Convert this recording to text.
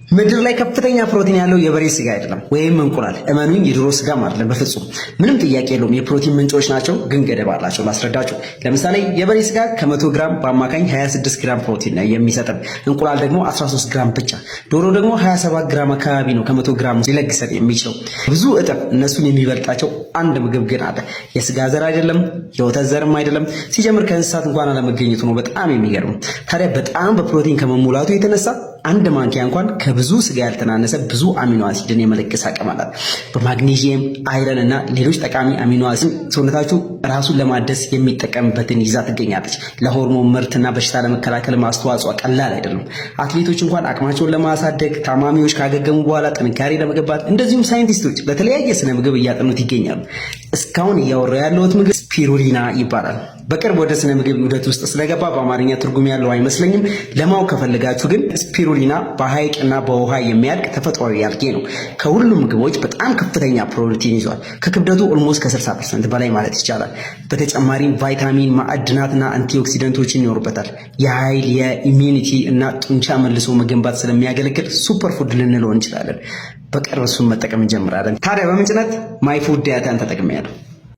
ምድር ላይ ከፍተኛ ፕሮቲን ያለው የበሬ ስጋ አይደለም ወይም እንቁላል። እመኑኝ የዶሮ ስጋም አይደለም በፍጹም። ምንም ጥያቄ የለውም የፕሮቲን ምንጮች ናቸው፣ ግን ገደብ አላቸው። ላስረዳችሁ። ለምሳሌ የበሬ ስጋ ከ100 ግራም በአማካኝ 26 ግራም ፕሮቲን ነው የሚሰጠን። እንቁላል ደግሞ 13 ግራም ብቻ። ዶሮ ደግሞ 27 ግራም አካባቢ ነው ከ100 ግራም ሊለግሰን የሚችለው። ብዙ እጥፍ እነሱን የሚበልጣቸው አንድ ምግብ ግን አለ። የስጋ ዘር አይደለም፣ የወተት ዘርም አይደለም። ሲጀምር ከእንስሳት እንኳን አለመገኘቱ ነው በጣም የሚገርም። ታዲያ በጣም በፕሮቲን ከመሙላቱ የተነሳ አንድ ማንኪያ እንኳን ከብዙ ስጋ ያልተናነሰ ብዙ አሚኖ አሲድን የመለገስ አቅም አላት። በማግኔዥየም፣ አይረን እና ሌሎች ጠቃሚ አሚኖ አሲድ ሰውነታችሁ ራሱን ለማደስ የሚጠቀምበትን ይዛ ትገኛለች። ለሆርሞን ምርትና በሽታ ለመከላከል አስተዋጽኦ ቀላል አይደለም። አትሌቶች እንኳን አቅማቸውን ለማሳደግ፣ ታማሚዎች ካገገሙ በኋላ ጥንካሬ ለመገንባት፣ እንደዚሁም ሳይንቲስቶች ለተለያየ ስነ ምግብ እያጠኑት ይገኛሉ። እስካሁን እያወራሁ ያለሁት ምግብ ስፒሩሊና ይባላል። በቅርብ ወደ ስነ ምግብ ውህደት ውስጥ ስለገባ በአማርኛ ትርጉም ያለው አይመስለኝም። ለማወቅ ከፈለጋችሁ ግን ስፒሩሊና በሐይቅና በውሃ የሚያድግ ተፈጥሯዊ አልጌ ነው። ከሁሉም ምግቦች በጣም ከፍተኛ ፕሮቲን ይዟል። ከክብደቱ ኦልሞስት ከ60% በላይ ማለት ይቻላል። በተጨማሪም ቫይታሚን፣ ማዕድናትና አንቲኦክሲደንቶችን ይኖሩበታል። የኃይል የኢሚዩኒቲ እና ጡንቻ መልሶ መገንባት ስለሚያገለግል ሱፐር ፉድ ልንለው እንችላለን። በቅርብ እሱን መጠቀም እንጀምራለን። ታዲያ በምንጭነት ማይ ፉድ ዳያታን ተጠቅሜያለሁ።